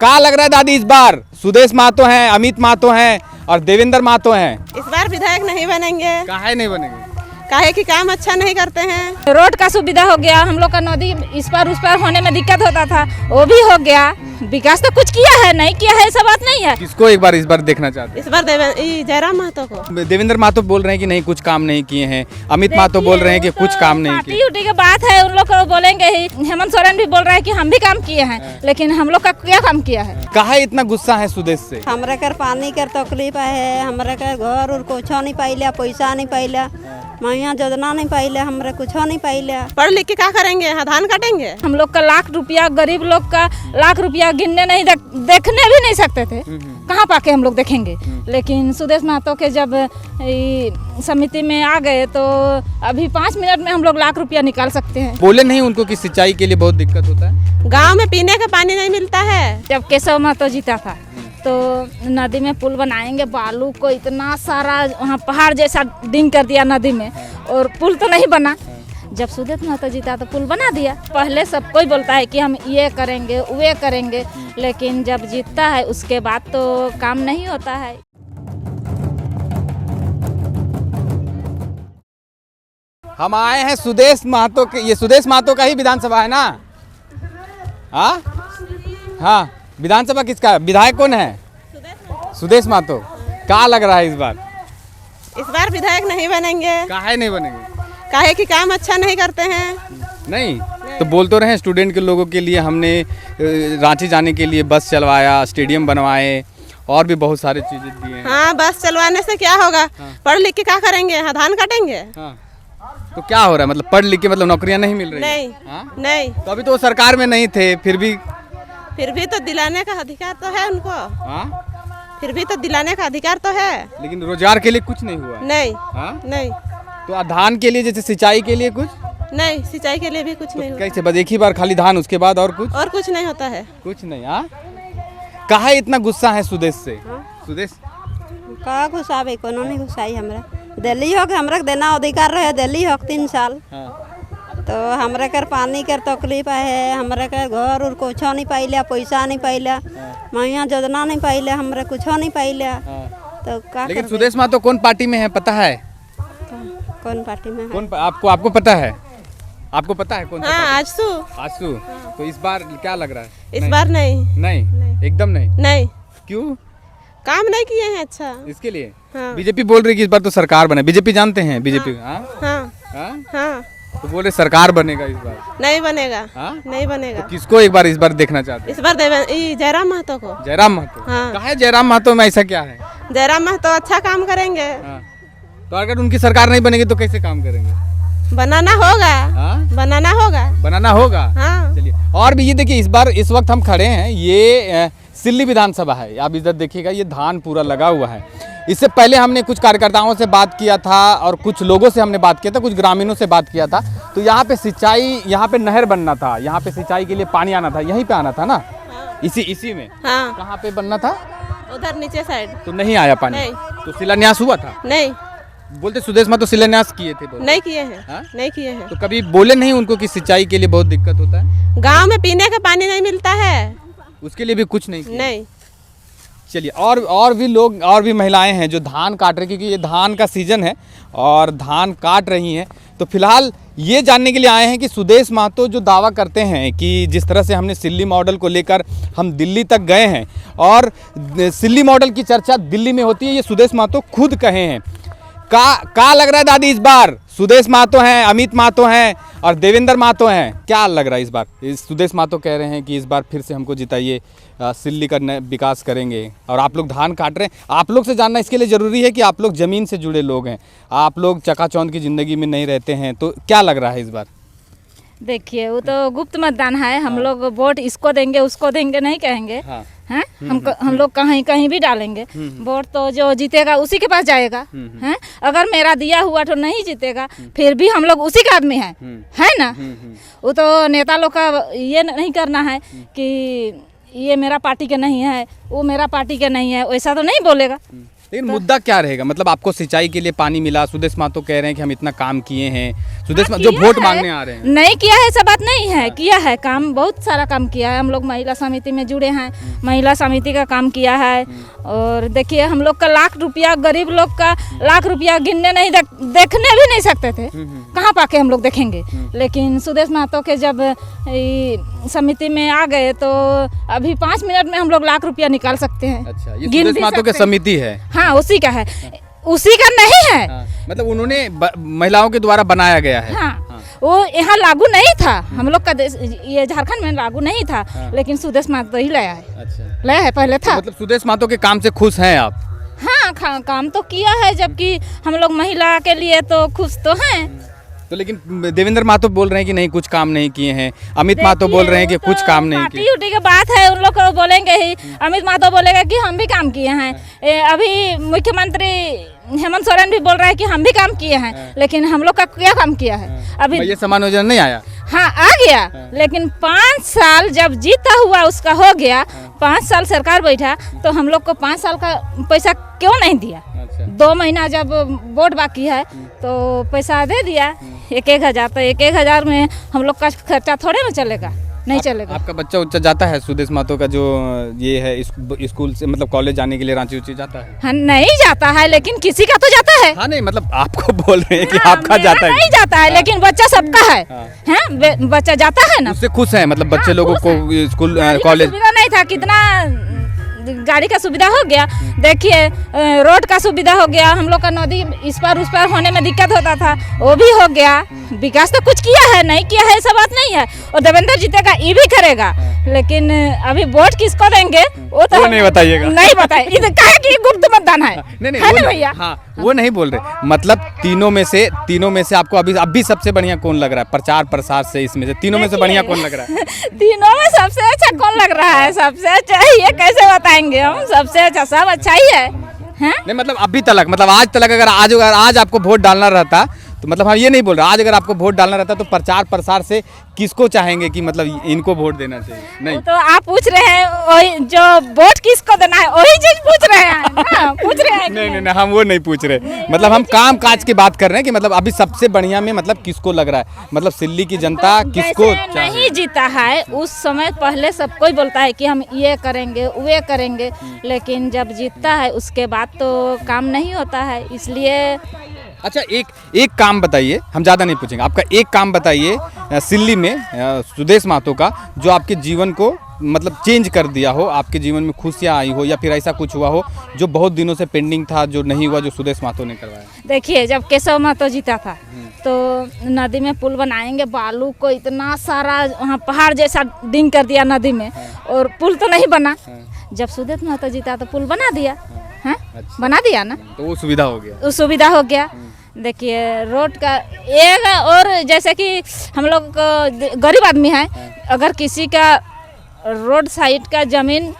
क्या लग रहा है दादी इस बार सुदेश महतो हैं, अमित महतो हैं और देवेंद्र महतो हैं? इस बार विधायक नहीं बनेंगे। काहे नहीं बनेंगे? काहे कि काम अच्छा नहीं करते हैं। रोड का सुविधा हो गया, हम लोग का नदी इस पार उस पार होने में दिक्कत होता था, वो भी हो गया। विकास तो कुछ किया है, नहीं किया है ऐसा बात नहीं है। किसको इस बार देखना चाहते इस बार जयराम महतो को। हैं? देवेंद्र महतो बोल रहे हैं कि नहीं कुछ काम नहीं किए हैं, अमित महतो बोल रहे हैं कि कुछ काम नहीं किए। पार्टी उटी की बात है, उन लोग को बोलेंगे ही। हेमंत सोरेन भी बोल रहा है कि हम भी काम किए हैं, लेकिन हम लोग का क्या काम किया है? काहे इतना गुस्सा है सुदेश से? हमरा कर पानी कर तकलीफ है, हमरा कर घर और कुछ नहीं पाइला, पैसा नहीं पाइला, महिला योजना नहीं पाइला, हमरा कुछ नहीं पाइला। पढ़ लिख के क्या करेंगे? यहाँ धान काटेंगे। हम लोग का लाख रुपया, गरीब लोग का लाख रुपया गिनने नहीं देखने भी नहीं सकते थे, कहाँ पाके हम लोग देखेंगे। लेकिन सुदेश महतो के जब समिति में आ गए तो अभी 5 मिनट में हम लोग लाख रुपया निकाल सकते हैं। बोले नहीं उनको कि सिंचाई के लिए बहुत दिक्कत होता है? गांव में पीने का पानी नहीं मिलता है। जब केशव महतो जीता था तो नदी में पुल बनाएंगे, बालू को इतना सारा वहाँ पहाड़ जैसा डिंग कर दिया नदी में, और पुल तो नहीं बना। जब सुदेश महतो जीता तो पुल बना दिया। पहले सब कोई बोलता है कि हम ये करेंगे वे करेंगे, लेकिन जब जीतता है उसके बाद तो काम नहीं होता है। हम आए हैं सुदेश महतो के, ये सुदेश महतो का ही विधानसभा है ना? हाँ, विधानसभा किसका? विधायक कौन है? सुदेश महतो। क्या लग रहा है इस बार? इस बार विधायक नहीं बनेंगे। काहे नहीं बनेंगे? काहे कि काम अच्छा नहीं करते हैं। नहीं तो बोल तो रहे हैं स्टूडेंट के लोगों के लिए हमने रांची जाने के लिए बस चलवाया, स्टेडियम बनवाए और भी बहुत सारी चीजें दी हैं। हाँ, बस चलवाने से क्या होगा? पढ़ लिख के क्या करेंगे? यहाँ धान काटेंगे। हाँ। तो क्या हो रहा है? मतलब पढ़ लिख के मतलब नौकरियां नहीं मिल रही? नहीं। हाँ? नहीं, तो अभी तो वो सरकार में नहीं थे, फिर भी तो दिलाने का अधिकार तो है उनको। हाँ? फिर भी तो दिलाने का अधिकार तो है। लेकिन रोजगार के लिए कुछ नहीं हुआ? नहीं। हाँ? नहीं। तो धान के लिए जैसे सिंचाई के लिए कुछ नहीं, सिंचाई के लिए भी कुछ नहीं होता। कैसे? बस एक ही बार खाली धान, उसके बाद और कुछ नहीं होता है। कुछ नहीं। हाँ, काहे इतना गुस्सा है सुदेश से? सुदेश का घुसावे कोनो नहीं घुसाई हमरा। दिल्ली हो के हमरा के देना अधिकार रहे, दिल्ली हो 3 साल। हाँ। तो हमरा कर पानी कर तकलीफ है, हमरा कर घर और कुछ नहीं पाइला, पैसा नहीं पाइला, महिला योजना नहीं पाइला, हमरा कुछ नहीं पाइला। तो का लेकिन सुदेश महतो कौन पार्टी में है पता है? कौन पार्टी में है? कौन आपको पता है? आपको पता है कौन सा हाँ, पार्टी? आजसू। तो इस बार क्या लग रहा है? इस बार नहीं। नहीं, एकदम नहीं। नहीं। क्यों? काम नहीं किए हैं अच्छा। इसके लिए हाँ। बीजेपी बोल रही है कि इस बार तो सरकार बने। बीजेपी जानते हैं बीजेपी? हाँ। हाँ। हाँ? हाँ। तो बोल रहे सरकार बनेगा इस बार। नहीं बनेगा। हाँ? नहीं बनेगा। तो किसको इस बार देखना चाहते हैं? इस बार जयराम महतो को। जयराम महतो। हाँ। कहा है जयराम महतो में ऐसा क्या है? जयराम महतो अच्छा काम करेंगे। हाँ। तो अगर उनकी सरकार नहीं बनेगी तो कैसे काम करेंगे? बनाना होगा। हाँ? बनाना होगा। हाँ। चलिए, और भी ये देखिए इस वक्त हम खड़े हैं, ये सिल्ली विधानसभा है। आप इधर देखिएगा, ये धान पूरा लगा हुआ है। इससे पहले हमने कुछ कार्यकर्ताओं से बात किया था और कुछ लोगों से हमने बात किया था, कुछ ग्रामीणों से बात किया था। तो यहाँ पे सिंचाई, यहाँ पे नहर बनना था, यहाँ पे सिंचाई के लिए पानी आना था, यहीं पे आना था ना? हाँ। इसी में। हाँ। कहाँ पे बनना था? उधर नीचे साइड। तो नहीं आया पानी? नहीं। तो शिलान्यास हुआ था? नहीं। बोलते सुदेश महतो शिलान्यास किए थे? नहीं किए हैं। हाँ? नहीं किए हैं। तो कभी बोले नहीं उनको कि सिंचाई के लिए बहुत दिक्कत होता है? गांव में पीने का पानी नहीं मिलता है, उसके लिए भी कुछ नहीं किया? नहीं। चलिए, और भी लोग, और भी महिलाएं हैं जो धान काट रही, क्योंकि ये धान का सीजन है और धान काट रही हैं। तो फिलहाल ये जानने के लिए आए हैं कि सुदेश महतो जो दावा करते हैं कि जिस तरह से हमने सिल्ली मॉडल को लेकर हम दिल्ली तक गए हैं और सिल्ली मॉडल की चर्चा दिल्ली में होती है, ये सुदेश महतो खुद कहे हैं। का लग रहा है दादी इस बार? सुदेश महतो हैं, अमित महतो हैं और देवेंद्र महतो हैं। क्या लग रहा है इस बार? सुदेश महतो कह रहे हैं कि इस बार फिर से हमको जिताइए, सिल्ली का विकास करेंगे। और आप लोग धान काट रहे हैं। आप लोग से जानना इसके लिए ज़रूरी है कि आप लोग ज़मीन से जुड़े लोग हैं, आप लोग चकाचौंध की ज़िंदगी में नहीं रहते हैं। तो क्या लग रहा है इस बार? देखिए, वो तो गुप्त मतदान है। हम लोग वोट इसको देंगे उसको देंगे नहीं कहेंगे। हाँ। हैं? हम लोग कहीं भी डालेंगे वोट, तो जो जीतेगा उसी के पास जाएगा। हैं? अगर मेरा दिया हुआ तो नहीं जीतेगा, फिर भी हम लोग उसी का आदमी है ना? वो तो नेता लोग का ये नहीं करना है कि ये मेरा पार्टी के नहीं है, वो मेरा पार्टी के नहीं है, वैसा तो नहीं बोलेगा। लेकिन मुद्दा क्या रहेगा? मतलब आपको सिंचाई के लिए पानी मिला, सुदेश महतो कह रहे हैं कि हम इतना काम किए हैं, सुदेश महतो जो किया वोट है, मांगने आ रहे हैं। नहीं किया है ऐसा बात नहीं है, किया है काम, बहुत सारा काम किया है। हम लोग महिला समिति में जुड़े हैं, महिला समिति का काम किया है। और देखिए हम लोग का लाख रुपया, गरीब लोग का लाख रुपया गिनने नहीं देखने भी नहीं सकते थे, कहाँ पाके हम लोग देखेंगे। लेकिन सुदेश महतो के जब समिति में आ गए तो अभी 5 मिनट में हम लोग लाख रुपया निकाल सकते हैं। अच्छा, ये गिन सुदेश भी महतो के सकते हैं। समिति है। हाँ उसी का है, उसी का नहीं है। हाँ, मतलब उन्होंने महिलाओं के द्वारा बनाया गया है। हाँ, वो यहाँ लागू नहीं था, हम लोग का ये झारखंड में लागू नहीं था। लेकिन सुदेश महतो ही लाया है। अच्छा, लाया है, पहले था। मतलब सुदेश महतो के काम से खुश हैं आप? हाँ, काम तो किया है, जबकि हम लोग महिला के लिए तो खुश तो हैं। तो लेकिन देवेंद्र महतो बोल रहे हैं कि नहीं कुछ काम नहीं किए हैं, अमित महतो बोल रहे हैं कि कुछ काम नहीं किए। पार्टी उटी की बात है, उन लोग को बोलेंगे ही। अमित महतो बोलेगा कि हम भी काम किए हैं। अभी मुख्यमंत्री हेमंत सोरेन भी बोल रहा है कि हम भी काम किए हैं। लेकिन हम लोग का क्या काम किया है अभी? ये समान योजना नहीं आया। हाँ आ गया, लेकिन 5 साल जब जीता हुआ उसका हो गया, 5 साल सरकार बैठा, तो हम लोग को 5 साल का पैसा क्यों नहीं दिया? 2 महीना जब वोट बाकी है तो पैसा दे दिया 1-1 हज़ार। तो 1-1 हज़ार में हम लोग का खर्चा थोड़े ना चलेगा, नहीं चलेगा। आपका बच्चा उच्चा जाता है सुदेश महतो का जो ये है स्कूल से, मतलब कॉलेज जाने के लिए रांची उच्ची जाता है? हाँ नहीं जाता है, लेकिन किसी का तो जाता है। हाँ नहीं, मतलब आपको बोल रहे हैं कि हाँ, आपका मेरा जाता है। नहीं जाता है, लेकिन बच्चा सबका है। हैं, बच्चा जाता है ना, उससे खुश है, मतलब बच्चे लोगों खुश को स्कूल गाड़ी का कॉलेज। सुविधा नहीं था, कितना गाड़ी का सुविधा हो गया। देखिए रोड का सुविधा हो गया, हम लोग का नदी इस पार उस पार होने में दिक्कत होता था, वो भी हो गया। विकास तो कुछ किया है, नहीं किया है ऐसा बात नहीं है। और देवेंद्र जीतेगा, ये भी करेगा। लेकिन अभी वोट किसको देंगे वो तो नहीं बताइएगा। नहीं बताए, ये काहे कि गुप्त मतदान है। नहीं है वो ना भैया? हाँ, वो नहीं बोल रहे, मतलब तीनों में से आपको अभी सबसे बढ़िया कौन लग रहा है प्रचार प्रसार से? इसमें से तीनों में से बढ़िया कौन लग रहा है? तीनों में सबसे अच्छा कौन लग रहा है? सबसे अच्छा ये कैसे बताएंगे हम? सबसे अच्छा, सब अच्छा ही है। हैं? नहीं मतलब अभी तक, मतलब आज तक, अगर आज आपको वोट डालना रहता तो, मतलब हम ये नहीं बोल रहे, आज अगर आपको वोट डालना रहता तो प्रचार प्रसार से किसको चाहेंगे कि मतलब इनको वोट देना चाहिए? नहीं तो आप पूछ रहे हैं वही जो वोट किसको देना है, वही चीज पूछ रहे हैं ना? पूछ रहे हैं नहीं, हम वो नहीं पूछ रहे। मतलब हम काम काज की बात कर रहे हैं कि मतलब अभी सबसे बढ़िया में मतलब किसको लग रहा है, मतलब सिल्ली की जनता किसको जैसे नहीं जीता है उस समय पहले सब कोई बोलता है कि हम ये करेंगे वे करेंगे, लेकिन जब जीतता है उसके बाद तो काम नहीं होता है। इसलिए अच्छा, एक काम बताइए, हम ज़्यादा नहीं पूछेंगे, आपका एक काम बताइए सिल्ली में सुदेश महतो का जो आपके जीवन को मतलब चेंज कर दिया हो, आपके जीवन में खुशियाँ आई हो, या फिर ऐसा कुछ हुआ हो जो बहुत दिनों से पेंडिंग था, जो नहीं हुआ, जो सुदेश महतो ने करवाया। देखिए जब केशव महतो जीता था तो नदी में पुल बनाएंगे, बालू को इतना सारा वहाँ पहाड़ जैसा डिंग कर दिया नदी में, और पुल तो नहीं बना। जब सुदेश महतो जीता तो पुल बना दिया है। बना दिया ना, तो वो सुविधा हो गया। वो सुविधा हो गया। देखिए रोड का एक, और जैसे कि हम लोग गरीब आदमी है, अगर किसी का रोड साइड का ज़मीन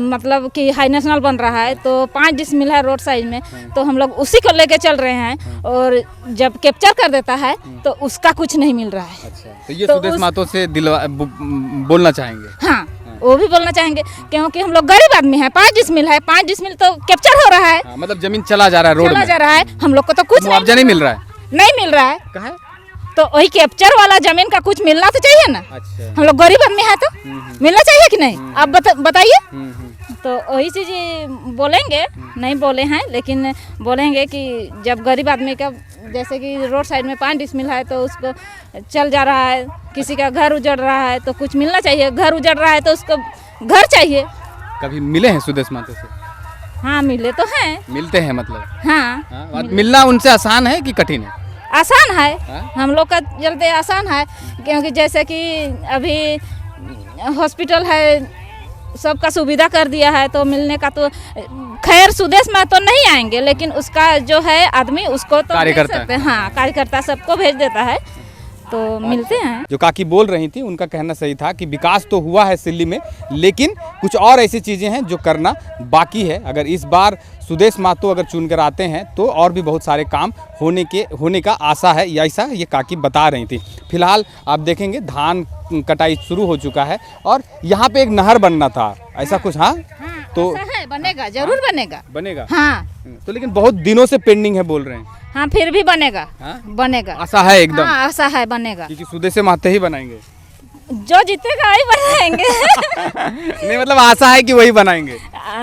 मतलब कि हाई नेशनल बन रहा है तो 5 डिसमिल है रोड साइड में, तो हम लोग उसी को लेके चल रहे हैं। और जब कैप्चर कर देता है तो उसका कुछ नहीं मिल रहा है। अच्छा, तो ये सुदेश महतो से बोलना चाहेंगे? हाँ, वो भी बोलना चाहेंगे, क्योंकि हम लोग गरीब आदमी हैं। 5 डिसमिल है, 5 डिसमिल तो कैप्चर हो रहा है। हाँ, मतलब जमीन चला जा रहा है, रोड चला में जा रहा है, हम लोग को तो कुछ मुआवजा नहीं मिल रहा है। नहीं मिल रहा है। कहाँ है? तो वही कैप्चर वाला जमीन का कुछ मिलना तो चाहिए ना। अच्छा, हम लोग गरीब आदमी है तो मिलना चाहिए कि नहीं? आप बताइए। तो वही चीज बोलेंगे, नहीं बोले हैं लेकिन बोलेंगे कि जब गरीब आदमी का जैसे कि रोड साइड में 5 डिसमिल है तो उसको चल जा रहा है, किसी का घर उजड़ रहा है तो कुछ मिलना चाहिए। घर उजड़ रहा है तो उसको घर चाहिए। कभी मिले हैं सुदेश महतो से? हाँ मिले तो हैं। मिलते हैं मतलब? हाँ, मिलना उनसे आसान है कि कठिन है? आसान है। हाँ? हम लोग का चलते आसान है, क्योंकि जैसे कि अभी हॉस्पिटल है, सबका सुविधा कर दिया है, तो मिलने का तो खैर सुदेश में तो नहीं आएंगे, लेकिन उसका जो है आदमी उसको तो भेज सकते हैं। हाँ, कार्यकर्ता सबको भेज देता है, तो मिलते हैं। जो काकी बोल रही थी उनका कहना सही था कि विकास तो हुआ है सिल्ली में, लेकिन कुछ और ऐसी चीज़ें हैं जो करना बाकी है। अगर इस बार सुदेश महतो अगर चुनकर आते हैं तो और भी बहुत सारे काम होने का आशा है, ऐसा ये काकी बता रही थी। फिलहाल आप देखेंगे धान कटाई शुरू हो चुका है और यहाँ पे एक नहर बनना था, ऐसा कुछ। हाँ, तो ऐसा है, बनेगा, जरूर बनेगा। बनेगा। हाँ, तो लेकिन बहुत दिनों से पेंडिंग है बोल रहे हैं। हाँ फिर भी बनेगा। हाँ? बनेगा, आशा है एकदम। हाँ आशा है बनेगा। क्योंकि सुदेश महतो ही बनाएंगे। जो जीतेगा वही बनाएंगे। नहीं मतलब आशा है कि वही बनाएंगे।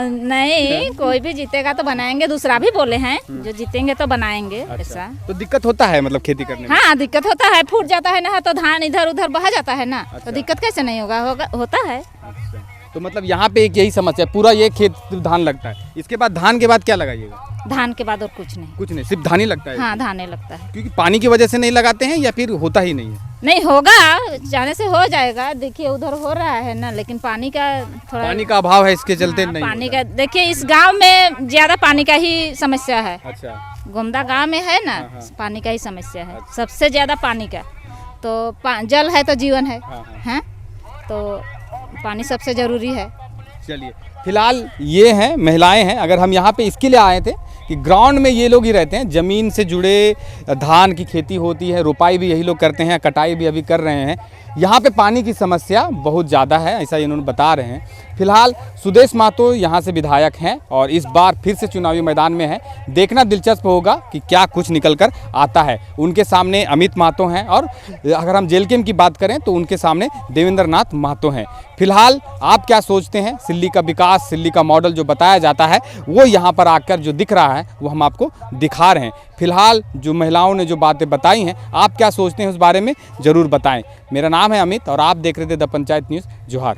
नहीं, कोई भी जीतेगा तो बनाएंगे, दूसरा भी बोले हैं जो जीतेंगे तो बनाएंगे। ऐसा तो दिक्कत होता है मतलब खेती करने में? हाँ दिक्कत होता है, फूट जाता है ना तो धान इधर उधर बहा जाता है ना। तो दिक्कत कैसे नहीं होगा, होता है। अच्छा, तो मतलब यहाँ पे एक यही समस्या है, पूरा ये खेत धान लगता है। इसके बाद धान के बाद क्या लगाइएगा? धान के बाद और कुछ नहीं। कुछ नहीं, सिर्फ धान ही लगता है। हाँ धाने लगता है। क्योंकि पानी की वजह से नहीं लगाते हैं या फिर होता ही नहीं है? नहीं होगा, जाने से हो जाएगा। देखिए उधर हो रहा है ना, लेकिन पानी का थोड़ा पानी का अभाव है, इसके चलते हाँ, नहीं पानी होता। का देखिए इस गांव में ज्यादा पानी का ही समस्या है। अच्छा, गोमदा गांव में है ना, पानी का ही समस्या है, सबसे ज्यादा पानी का। तो जल है तो जीवन है, हैं? तो पानी सबसे जरूरी है। चलिए फिलहाल ये हैं महिलाएं हैं। अगर हम यहाँ पे इसके लिए आए थे कि ग्राउंड में ये लोग ही रहते हैं, ज़मीन से जुड़े, धान की खेती होती है, रोपाई भी यही लोग करते हैं, कटाई भी अभी कर रहे हैं। यहाँ पे पानी की समस्या बहुत ज़्यादा है, ऐसा इन्होंने बता रहे हैं। फिलहाल सुदेश महतो यहाँ से विधायक हैं और इस बार फिर से चुनावी मैदान में हैं। देखना दिलचस्प होगा कि क्या कुछ निकल कर आता है। उनके सामने अमित महतो हैं और अगर हम जेलकेम की बात करें तो उनके सामने देवेंद्र नाथ महतो हैं। फिलहाल आप क्या सोचते हैं? सिल्ली का विकास, सिल्ली का मॉडल जो बताया जाता है वो यहाँ पर आकर जो दिख रहा है वो हम आपको दिखा रहे हैं। फिलहाल जो महिलाओं ने जो बातें बताई हैं, आप क्या सोचते हैं उस बारे में ज़रूर बताएं। मेरा नाम है अमित और आप देख रहे थे द पंचायत न्यूज़। जोहार।